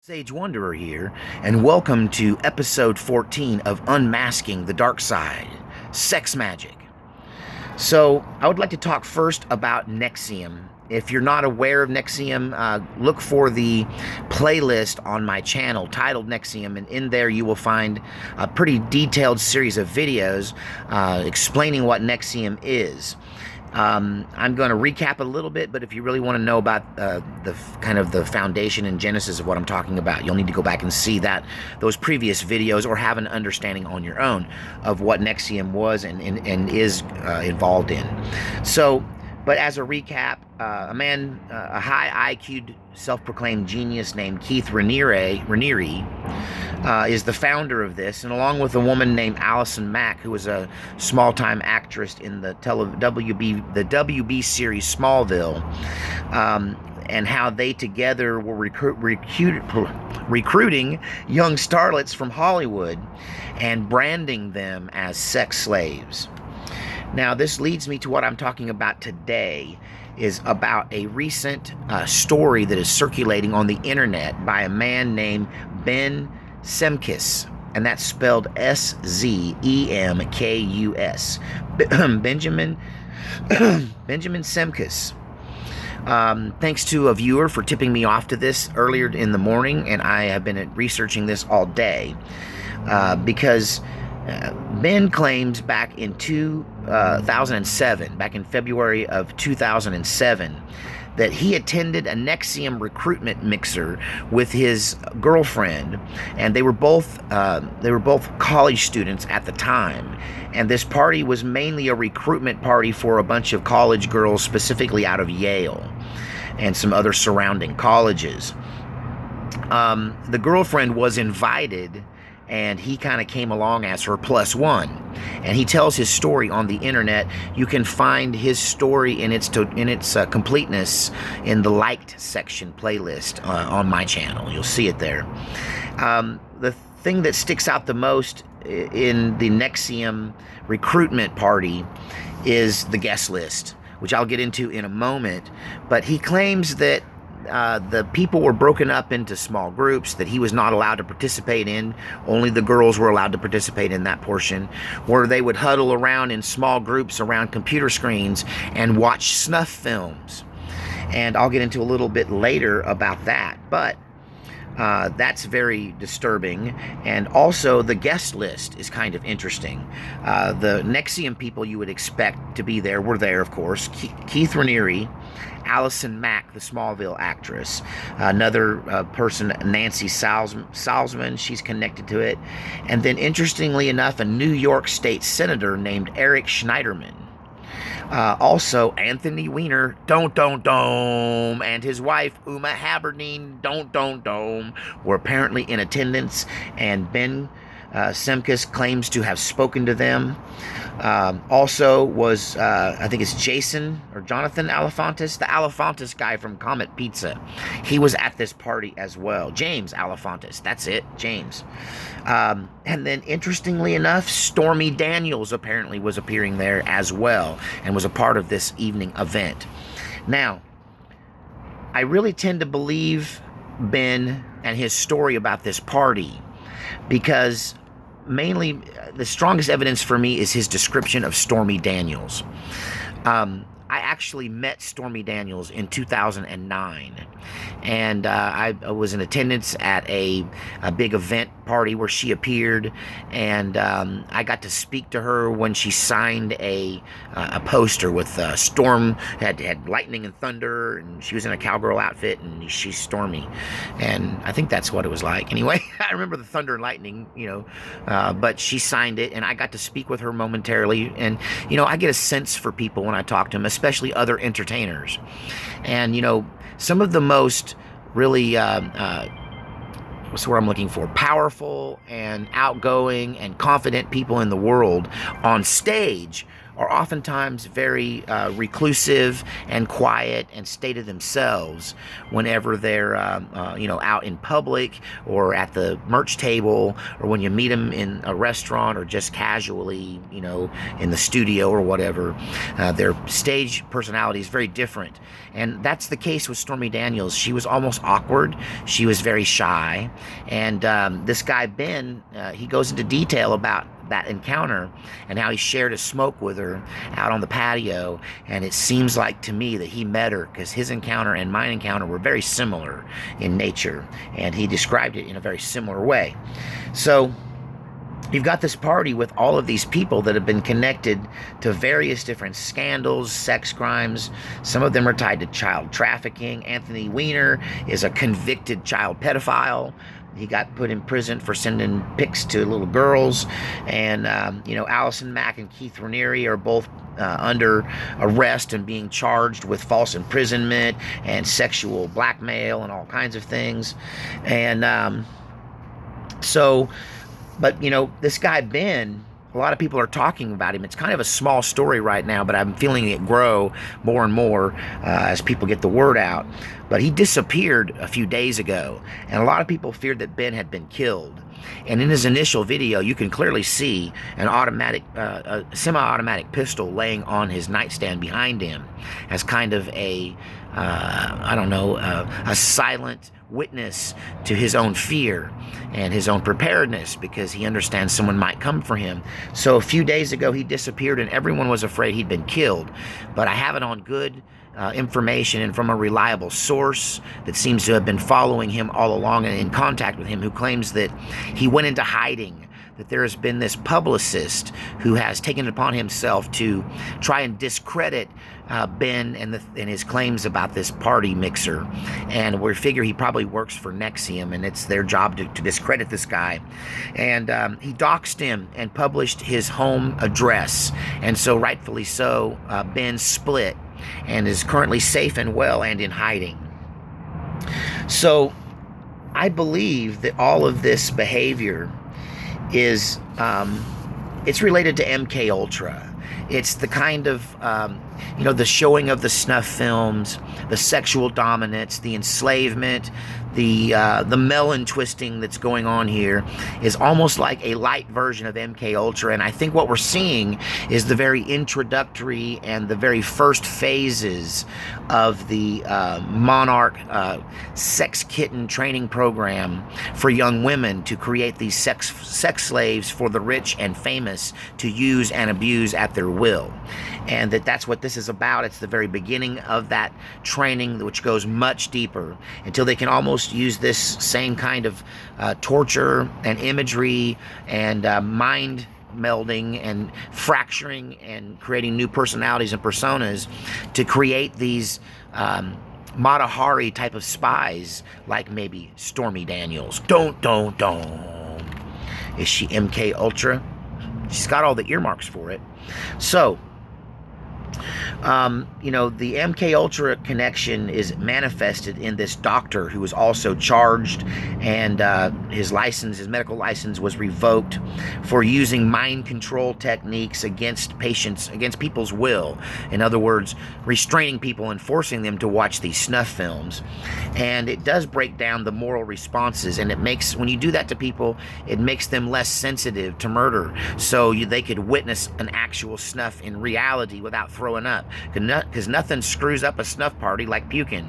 Sage Wanderer here, and welcome to episode 14 of Unmasking the Dark Side, Sex Magic. So, I would like to talk first about NEXIVM. If you're not aware of NEXIVM, look for the playlist on my channel titled NEXIVM, and in there you will find a pretty detailed series of videos explaining what NEXIVM is. I'm going to recap a little bit, but if you really want to know about the kind of the foundation and genesis of what I'm talking about, you'll need to go back and see those previous videos, or have an understanding on your own of what NEXIVM was and is involved in. So, but as a recap, a high IQ, self-proclaimed genius named Keith Raniere is the founder of this, and along with a woman named Allison Mack, who was a small-time actress in the WB series Smallville, and how they together were recruiting young starlets from Hollywood and branding them as sex slaves. Now, this leads me to what I'm talking about today, is about a recent story that is circulating on the internet by a man named Ben Semkus, and that's spelled S-Z-E-M-K-U-S. Benjamin Semkus. Thanks to a viewer for tipping me off to this earlier in the morning, and I have been researching this all day because Ben claims back in 2007, back in February of 2007, that he attended a NEXIVM recruitment mixer with his girlfriend, and they were both college students at the time. And this party was mainly a recruitment party for a bunch of college girls, specifically out of Yale and some other surrounding colleges. The girlfriend was invited, and he kind of came along as her plus one. And he tells his story on the internet. You can find his story in its completeness in the liked section playlist on my channel. You'll see it there. The thing that sticks out the most in the NEXIVM recruitment party is the guest list, which I'll get into in a moment. But he claims that the people were broken up into small groups that he was not allowed to participate in. Only the girls were allowed to participate in that portion, where they would huddle around in small groups around computer screens and watch snuff films. And I'll get into a little bit later about that, but that's very disturbing. And also the guest list is kind of interesting. The NEXIVM people you would expect to be there were there, of course. Keith Raniere, Allison Mack, the Smallville actress, another person, Nancy Salzman, she's connected to it, and then interestingly enough, a New York State Senator named Eric Schneiderman. Also, Anthony Weiner, and his wife, Uma Haberdine, were apparently in attendance, and Ben Semkus claims to have spoken to them. Also was, I think it's Jason or Jonathan Alefantis, the Alefantis guy from Comet Pizza. He was at this party as well. James Alefantis, that's it, James. And then, interestingly enough, Stormy Daniels apparently was appearing there as well and was a part of this evening event. Now, I really tend to believe Ben and his story about this party because mainly the strongest evidence for me is his description of Stormy Daniels. I actually met Stormy Daniels in 2009, and I was in attendance at a big event party where she appeared, and I got to speak to her when she signed a poster with Storm, had lightning and thunder, and she was in a cowgirl outfit, and she's Stormy, and I think that's what it was like. Anyway, I remember the thunder and lightning, but she signed it, and I got to speak with her momentarily, and I get a sense for people when I talk to them, especially other entertainers. And some of the most really what's the word I'm looking for, powerful and outgoing and confident people in the world on stage are oftentimes very reclusive and quiet and stay to themselves whenever they're out in public or at the merch table, or when you meet them in a restaurant, or just casually, in the studio or whatever. Their stage personality is very different. And that's the case with Stormy Daniels. She was almost awkward. She was very shy. And this guy, Ben, he goes into detail about that encounter and how he shared a smoke with her out on the patio. And it seems like to me that he met her because his encounter and mine encounter were very similar in nature. And he described it in a very similar way. So you've got this party with all of these people that have been connected to various different scandals, sex crimes. Some of them are tied to child trafficking. Anthony Weiner is a convicted child pedophile. He got put in prison for sending pics to little girls. And, Allison Mack and Keith Raniere are both under arrest and being charged with false imprisonment and sexual blackmail and all kinds of things. And But, this guy, Ben, a lot of people are talking about him. It's kind of a small story right now, but I'm feeling it grow more and more as people get the word out. But he disappeared a few days ago, and a lot of people feared that Ben had been killed. And in his initial video, you can clearly see an a semi-automatic pistol laying on his nightstand behind him as kind of a silent witness to his own fear and his own preparedness, because he understands someone might come for him. So a few days ago, he disappeared, and everyone was afraid he'd been killed. But I have it on good information and from a reliable source that seems to have been following him all along and in contact with him, who claims that he went into hiding, that there has been this publicist who has taken it upon himself to try and discredit Ben and his claims about this party mixer. And we figure he probably works for NEXIVM, and it's their job to discredit this guy. And he doxed him and published his home address. And so rightfully so, Ben split and is currently safe and well and in hiding. So I believe that all of this behavior is it's related to MKUltra. It's the kind of the showing of the snuff films, the sexual dominance, the enslavement, the melon twisting that's going on here is almost like a light version of MKUltra. And I think what we're seeing is the very introductory and the very first phases of the Monarch sex kitten training program for young women to create these sex slaves for the rich and famous to use and abuse at their will. And that's what this is about. It's the very beginning of that training, which goes much deeper until they can almost use this same kind of torture and imagery and mind melding and fracturing and creating new personalities and personas to create these Mata Hari type of spies, like maybe Stormy Daniels. Don't. Is she MKUltra? She's got all the earmarks for it. So, the MKUltra connection is manifested in this doctor who was also charged, and his medical license was revoked for using mind control techniques against people's will. In other words, restraining people and forcing them to watch these snuff films. And it does break down the moral responses, and when you do that to people, it makes them less sensitive to murder. So they could witness an actual snuff in reality without throwing up. Because nothing screws up a snuff party like puking.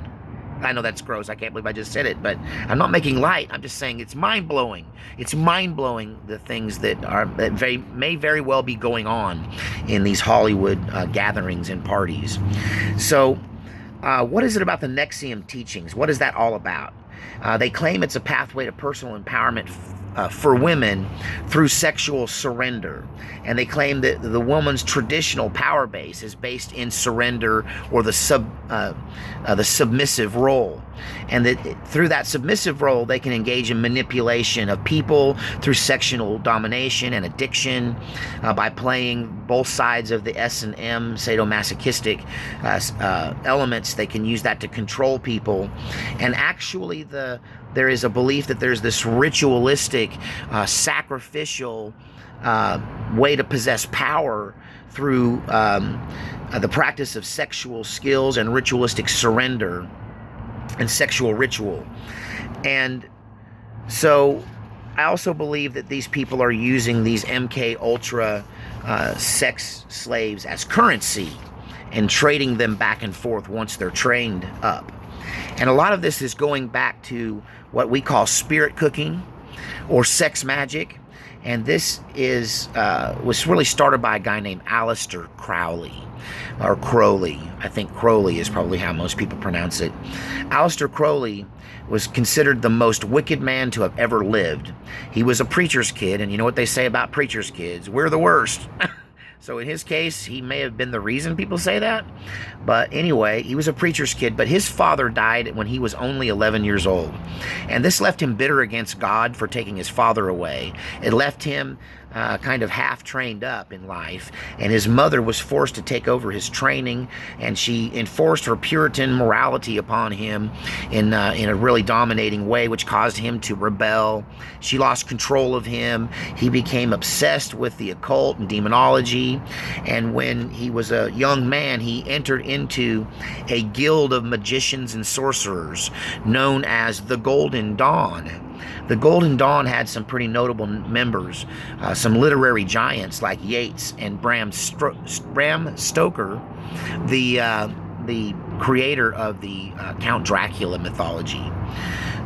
I know that's gross. I can't believe I just said it, but I'm not making light. I'm just saying it's mind-blowing. It's mind-blowing, the things that may very well be going on in these Hollywood gatherings and parties. So what is it about the NEXIVM teachings? What is that all about? They claim it's a pathway to personal empowerment for women through sexual surrender. And they claim that the woman's traditional power base is based in surrender or the submissive role. And that through that submissive role, they can engage in manipulation of people through sexual domination and addiction by playing both sides of the S&M sadomasochistic elements. They can use that to control people. And actually, there is a belief that there's this ritualistic, sacrificial way to possess power through the practice of sexual skills and ritualistic surrender and sexual ritual. And so I also believe that these people are using these MKULTRA sex slaves as currency and trading them back and forth once they're trained up. And a lot of this is going back to what we call spirit cooking or sex magic. And this was really started by a guy named Aleister Crowley, or Crowley. I think Crowley is probably how most people pronounce it. Aleister Crowley was considered the most wicked man to have ever lived. He was a preacher's kid, and you know what they say about preacher's kids? We're the worst. So in his case, he may have been the reason people say that. But anyway, he was a preacher's kid, but his father died when he was only 11 years old. And this left him bitter against God for taking his father away. It left him kind of half trained up in life, and his mother was forced to take over his training, and she enforced her Puritan morality upon him in a really dominating way, which caused him to rebel. She lost control of him. He became obsessed with the occult and demonology, and when he was a young man, he entered into a guild of magicians and sorcerers known as the Golden Dawn. The Golden Dawn had some pretty notable members, some literary giants like Yeats and Bram Stoker, the creator of the Count Dracula mythology.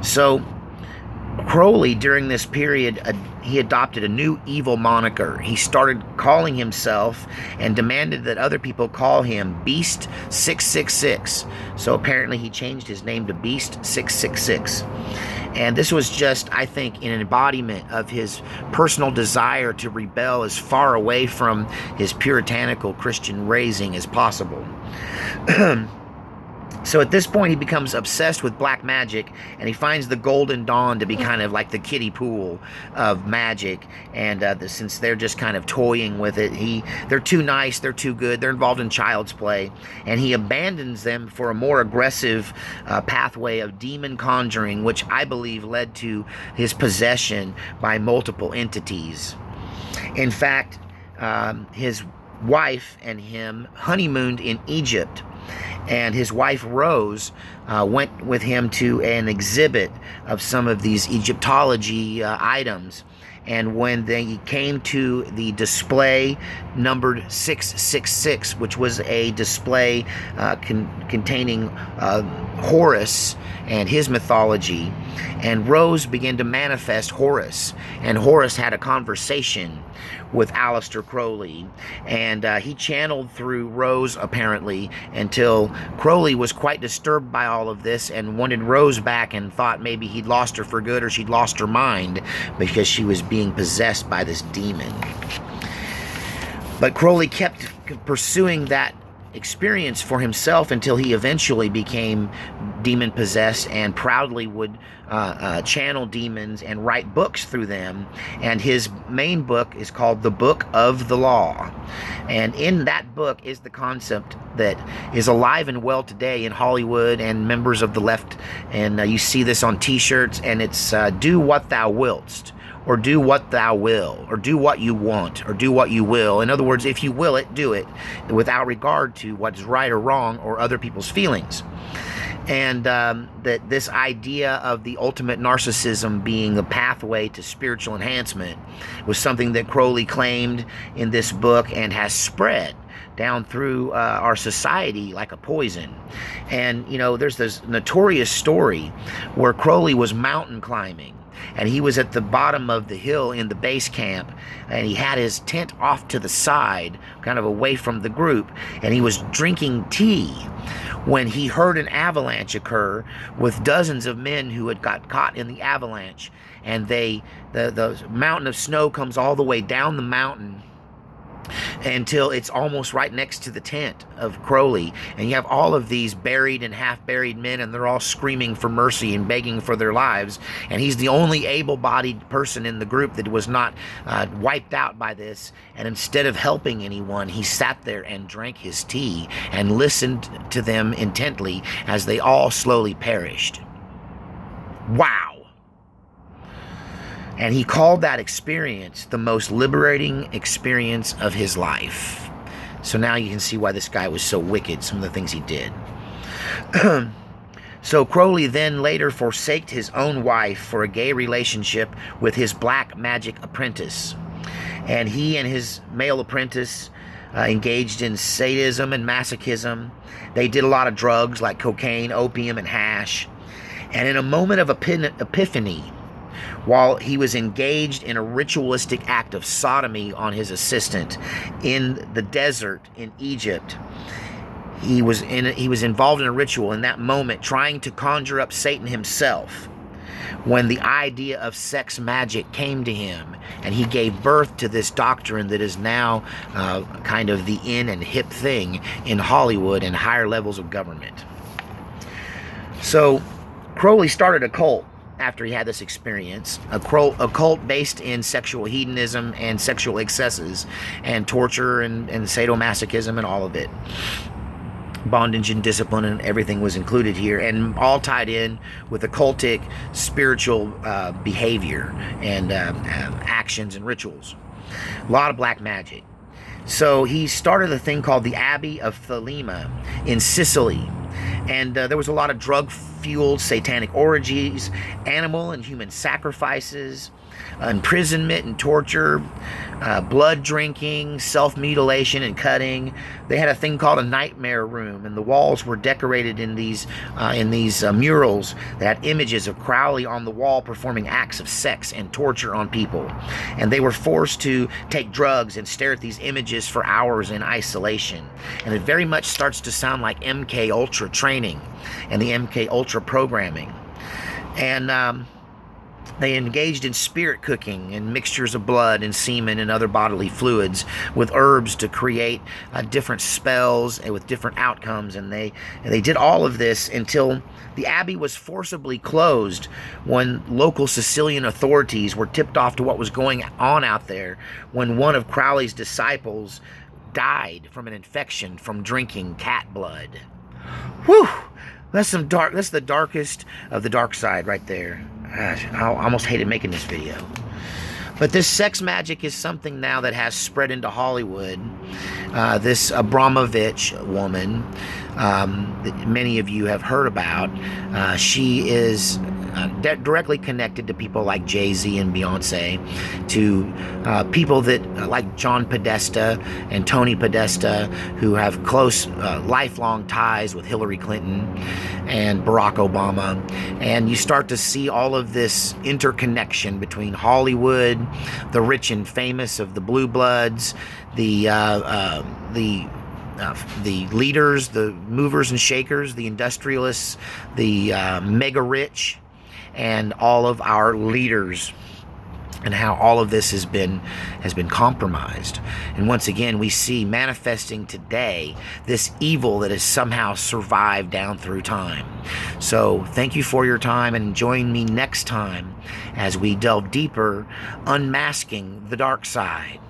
So Crowley, during this period, he adopted a new evil moniker. He started calling himself and demanded that other people call him Beast 666. So apparently he changed his name to Beast 666. And this was just, I think, an embodiment of his personal desire to rebel as far away from his puritanical Christian raising as possible. So at this point, he becomes obsessed with black magic, and he finds the Golden Dawn to be kind of like the kiddie pool of magic. And since they're just kind of toying with it, they're too nice, they're too good, they're involved in child's play, and he abandons them for a more aggressive pathway of demon conjuring, which I believe led to his possession by multiple entities. In fact, his wife and him honeymooned in Egypt, and his wife Rose went with him to an exhibit of some of these Egyptology items. And when they came to the display numbered 666, which was a display containing Horus and his mythology, and Rose began to manifest Horus, and Horus had a conversation with Aleister Crowley, and he channeled through Rose apparently until Crowley was quite disturbed by all of this and wanted Rose back, and thought maybe he'd lost her for good or she'd lost her mind because she was being possessed by this demon. But Crowley kept pursuing that experience for himself until he eventually became demon possessed and proudly would channel demons and write books through them. And his main book is called The Book of the Law. And in that book is the concept that is alive and well today in Hollywood and members of the left. And you see this on t-shirts, and it's do what thou wilt, or do what thou will, or do what you want, or do what you will. In other words, if you will it, do it, without regard to what's right or wrong or other people's feelings. And that this idea of the ultimate narcissism being the pathway to spiritual enhancement was something that Crowley claimed in this book and has spread down through our society like a poison. And, you know, there's this notorious story where Crowley was mountain climbing, and he was at the bottom of the hill in the base camp, and he had his tent off to the side, kind of away from the group, and he was drinking tea when he heard an avalanche occur with dozens of men who had got caught in the avalanche. And the mountain of snow comes all the way down the mountain until it's almost right next to the tent of Crowley, and you have all of these buried and half-buried men, and they're all screaming for mercy and begging for their lives, and he's the only able-bodied person in the group that was not wiped out by this. And instead of helping anyone, he sat there and drank his tea and listened to them intently as they all slowly perished. Wow. And he called that experience the most liberating experience of his life. So now you can see why this guy was so wicked, some of the things he did. So Crowley then later forsaked his own wife for a gay relationship with his black magic apprentice. And he and his male apprentice engaged in sadism and masochism. They did a lot of drugs like cocaine, opium, and hash. And in a moment of epiphany, while he was engaged in a ritualistic act of sodomy on his assistant in the desert in Egypt, he was involved in a ritual in that moment, trying to conjure up Satan himself, when the idea of sex magic came to him, and he gave birth to this doctrine that is now kind of the in and hip thing in Hollywood and higher levels of government. So Crowley started a cult after he had this experience, a cult based in sexual hedonism and sexual excesses and torture and sadomasochism and all of it. Bondage and discipline and everything was included here, and all tied in with occultic spiritual behavior and actions and rituals. A lot of black magic. So he started a thing called the Abbey of Thelema in Sicily, and there was a lot of drug-fueled satanic orgies, animal and human sacrifices, imprisonment and torture, blood drinking, self-mutilation and cutting. They had a thing called a nightmare room, and the walls were decorated in these murals that had images of Crowley on the wall performing acts of sex and torture on people. And they were forced to take drugs and stare at these images for hours in isolation. And it very much starts to sound like MKULTRA training and the MKULTRA programming. And they engaged in spirit cooking and mixtures of blood and semen and other bodily fluids with herbs to create different spells and with different outcomes. And they did all of this until the abbey was forcibly closed when local Sicilian authorities were tipped off to what was going on out there, when one of Crowley's disciples died from an infection from drinking cat blood. Whew! That's the darkest of the dark side right there. Gosh, I almost hated making this video. But this sex magic is something now that has spread into Hollywood. This Abramovich woman that many of you have heard about, she is directly connected to people like Jay-Z and Beyonce, to people that like John Podesta and Tony Podesta, who have close lifelong ties with Hillary Clinton and Barack Obama. And you start to see all of this interconnection between Hollywood, the rich and famous of the Blue Bloods, the leaders, the movers and shakers, the industrialists, the mega rich, and all of our leaders, and how all of this has been compromised. And once again, we see manifesting today this evil that has somehow survived down through time. So thank you for your time, and join me next time as we delve deeper, unmasking the dark side.